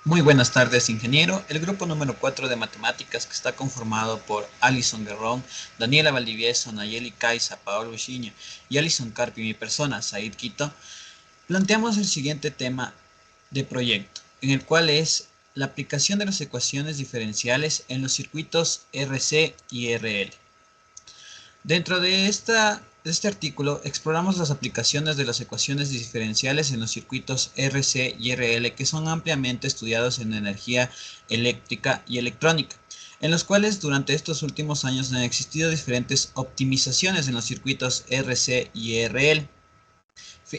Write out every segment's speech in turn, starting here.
Muy buenas tardes, ingeniero. El grupo número 4 de matemáticas, que está conformado por Alison Guerrón, Daniela Valdivieso, Nayeli Caiza, Paolo Uchiña y Alison Carpi, mi persona, Said Quito, planteamos el siguiente tema de proyecto, en el cual es la aplicación de las ecuaciones diferenciales en los circuitos RC y RL. Dentro de este artículo exploramos las aplicaciones de las ecuaciones diferenciales en los circuitos RC y RL que son ampliamente estudiados en energía eléctrica y electrónica, en los cuales durante estos últimos años han existido diferentes optimizaciones en los circuitos RC y RL,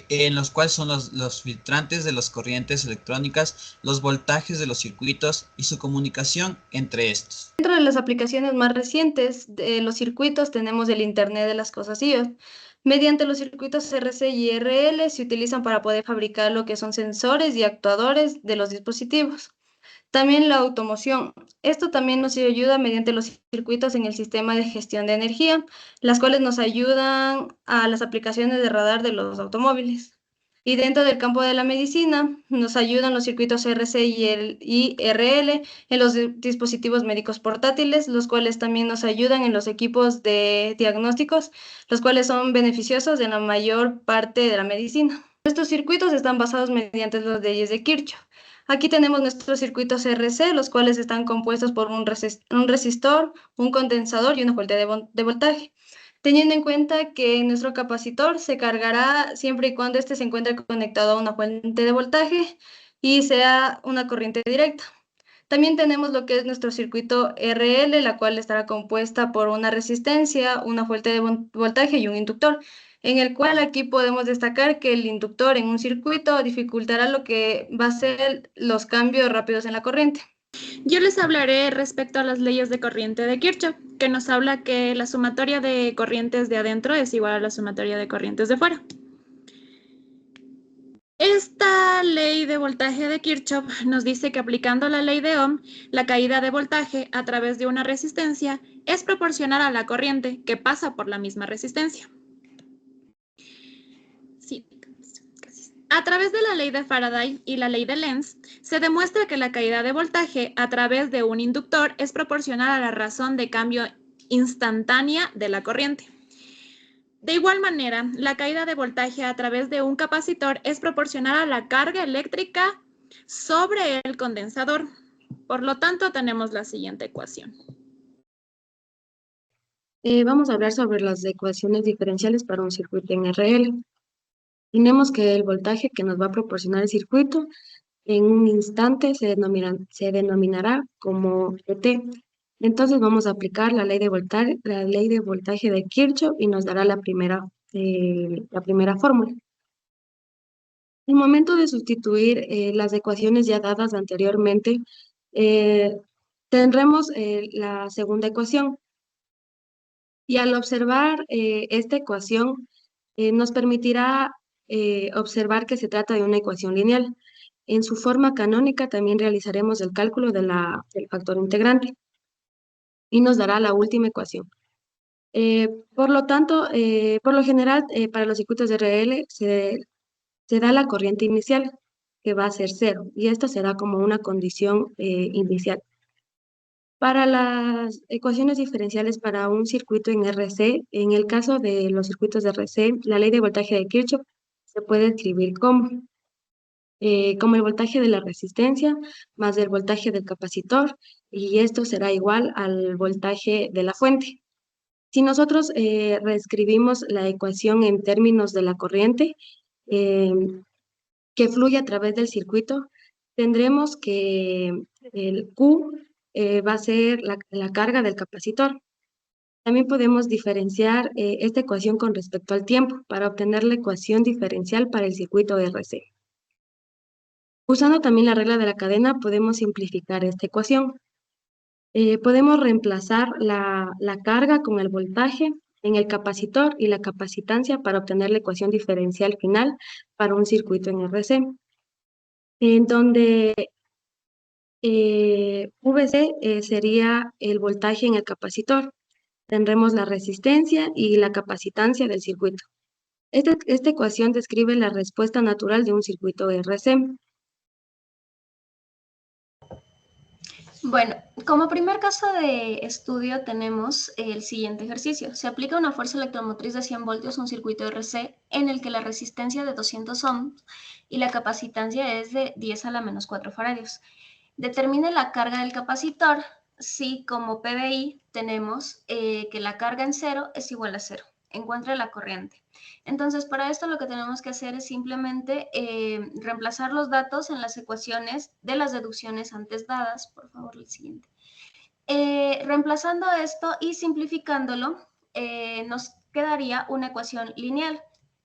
en los cuales son los filtrantes de las corrientes electrónicas, los voltajes de los circuitos y su comunicación entre estos. Dentro de las aplicaciones más recientes de los circuitos tenemos el Internet de las cosas IoT. Mediante los circuitos RC y RL se utilizan para poder fabricar lo que son sensores y actuadores de los dispositivos. También la automoción. Esto también nos ayuda mediante los circuitos en el sistema de gestión de energía, las cuales nos ayudan a las aplicaciones de radar de los automóviles. Y dentro del campo de la medicina, nos ayudan los circuitos RC y RL en los dispositivos médicos portátiles, los cuales también nos ayudan en los equipos de diagnósticos, los cuales son beneficiosos en la mayor parte de la medicina. Estos circuitos están basados mediante las leyes de Kirchhoff. Aquí tenemos nuestros circuitos RC, los cuales están compuestos por un resistor, un condensador y una fuente de voltaje. Teniendo en cuenta que nuestro capacitor se cargará siempre y cuando éste se encuentre conectado a una fuente de voltaje y sea una corriente directa. También tenemos lo que es nuestro circuito RL, la cual estará compuesta por una resistencia, una fuente de voltaje y un inductor, en el cual aquí podemos destacar que el inductor en un circuito dificultará lo que va a ser los cambios rápidos en la corriente. Yo les hablaré respecto a las leyes de corriente de Kirchhoff, que nos habla que la sumatoria de corrientes de adentro es igual a la sumatoria de corrientes de fuera. Esta ley de voltaje de Kirchhoff nos dice que aplicando la ley de Ohm, la caída de voltaje a través de una resistencia es proporcional a la corriente que pasa por la misma resistencia. Sí. A través de la ley de Faraday y la ley de Lenz, se demuestra que la caída de voltaje a través de un inductor es proporcional a la razón de cambio instantánea de la corriente. De igual manera, la caída de voltaje a través de un capacitor es proporcional a la carga eléctrica sobre el condensador. Por lo tanto, tenemos la siguiente ecuación. Vamos a hablar sobre las ecuaciones diferenciales para un circuito en RL. Tenemos que el voltaje que nos va a proporcionar el circuito en un instante se denominará como ET. Entonces vamos a aplicar la ley de voltaje de Kirchhoff y nos dará la primera fórmula. En el momento de sustituir las ecuaciones ya dadas anteriormente, eh, tendremos la segunda ecuación. Y al observar esta ecuación, nos permitirá observar que se trata de una ecuación lineal. En su forma canónica también realizaremos el cálculo del factor integrante y nos dará la última ecuación. Por lo tanto, por lo general, para los circuitos de RL se da la corriente inicial, que va a ser cero, y esto será como una condición inicial. Para las ecuaciones diferenciales para un circuito en RC, en el caso de los circuitos de RC, la ley de voltaje de Kirchhoff se puede escribir como el voltaje de la resistencia más el voltaje del capacitor, y esto será igual al voltaje de la fuente. Si nosotros reescribimos la ecuación en términos de la corriente eh, que fluye a través del circuito, tendremos que el Q va a ser la carga del capacitor. También podemos diferenciar esta ecuación con respecto al tiempo para obtener la ecuación diferencial para el circuito RC. Usando también la regla de la cadena, podemos simplificar esta ecuación. Podemos reemplazar la carga con el voltaje en el capacitor y la capacitancia para obtener la ecuación diferencial final para un circuito en RC, en donde VC sería el voltaje en el capacitor. Tendremos la resistencia y la capacitancia del circuito. Esta ecuación describe la respuesta natural de un circuito RC. Bueno, como primer caso de estudio tenemos el siguiente ejercicio. Se aplica una fuerza electromotriz de 100 voltios a un circuito RC en el que la resistencia de 200 ohms y la capacitancia es de 10 a la menos 4 faradios. Determine la carga del capacitor si como PBI tenemos que la carga en cero es igual a cero. Encuentre la corriente. Entonces, para esto lo que tenemos que hacer es simplemente reemplazar los datos en las ecuaciones de las deducciones antes dadas. Por favor, el siguiente. Reemplazando esto y simplificándolo, nos quedaría una ecuación lineal,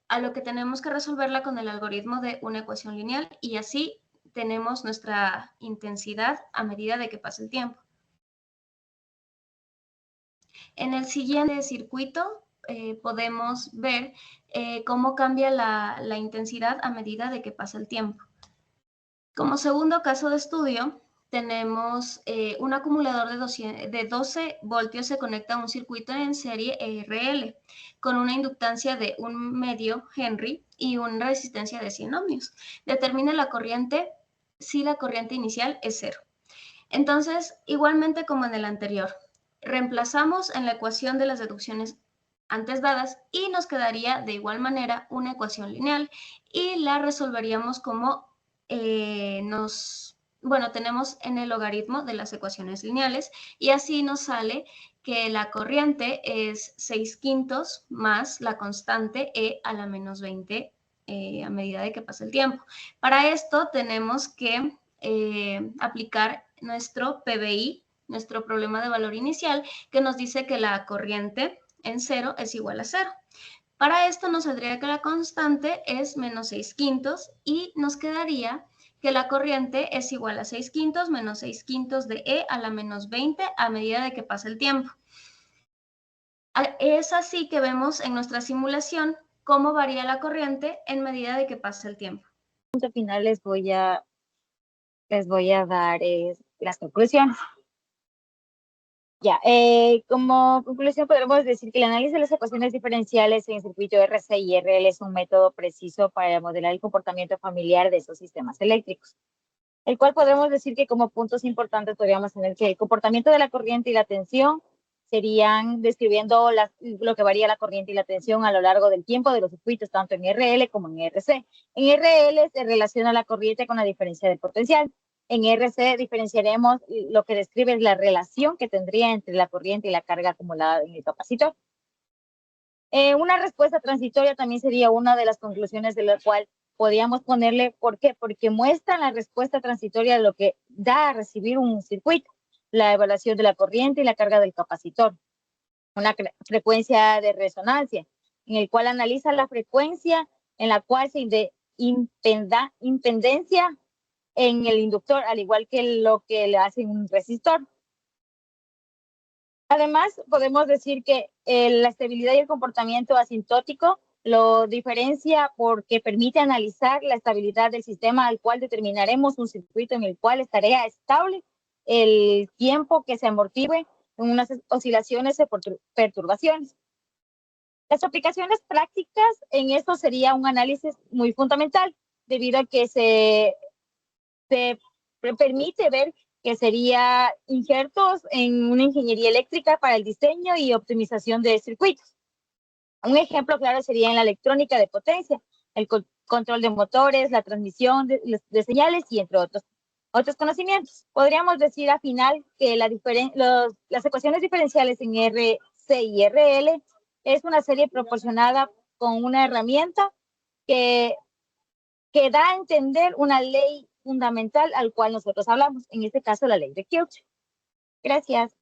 a lo que tenemos que resolverla con el algoritmo de una ecuación lineal y así tenemos nuestra intensidad a medida de que pasa el tiempo. En el siguiente circuito podemos ver cómo cambia la intensidad a medida de que pasa el tiempo. Como segundo caso de estudio, tenemos un acumulador de 12 voltios se conecta a un circuito en serie ERL con una inductancia de 1 mH y una resistencia de 100 ohmios. Determine la corriente si la corriente inicial es cero. Entonces, igualmente como en el anterior, reemplazamos en la ecuación de las deducciones antes dadas y nos quedaría de igual manera una ecuación lineal y la resolveríamos como tenemos en el logaritmo de las ecuaciones lineales y así nos sale que la corriente es 6/5 más la constante E a la menos 20 a medida de que pasa el tiempo. Para esto tenemos que aplicar nuestro PBI, nuestro problema de valor inicial, que nos dice que la corriente en cero es igual a cero. Para esto nos saldría que la constante es menos 6/5 y nos quedaría que la corriente es igual a 6/5 menos 6/5 de E a la menos 20 a medida de que pasa el tiempo. Es así que vemos en nuestra simulación cómo varía la corriente en medida de que pasa el tiempo. Al final les voy a dar las conclusiones. Ya, como conclusión podemos decir que el análisis de las ecuaciones diferenciales en el circuito RC y RL es un método preciso para modelar el comportamiento familiar de esos sistemas eléctricos, el cual podemos decir que como puntos importantes podríamos tener que el comportamiento de la corriente y la tensión serían describiendo lo que varía la corriente y la tensión a lo largo del tiempo de los circuitos, tanto en RL como en RC. En RL se relaciona la corriente con la diferencia del potencial. En RC diferenciaremos lo que describe la relación que tendría entre la corriente y la carga acumulada en el capacitor. Una respuesta transitoria también sería una de las conclusiones de la cual podríamos ponerle, ¿por qué? Porque muestra la respuesta transitoria de lo que da a recibir un circuito, la evaluación de la corriente y la carga del capacitor. Una frecuencia de resonancia, en el cual analiza la frecuencia en la cual se impedancia en el inductor, al igual que lo que le hace un resistor. Además, podemos decir que la estabilidad y el comportamiento asintótico lo diferencia porque permite analizar la estabilidad del sistema al cual determinaremos un circuito en el cual estaría estable el tiempo que se amortigue en unas oscilaciones o perturbaciones. Las aplicaciones prácticas en esto sería un análisis muy fundamental, debido a que se permite ver que sería injertos en una ingeniería eléctrica para el diseño y optimización de circuitos. Un ejemplo claro sería en la electrónica de potencia, el control de motores, la transmisión de señales y entre otros conocimientos. Podríamos decir al final que las ecuaciones diferenciales en RC y RL es una serie proporcionada con una herramienta que da a entender una ley fundamental al cual nosotros hablamos, en este caso la ley de Kirchhoff. Gracias.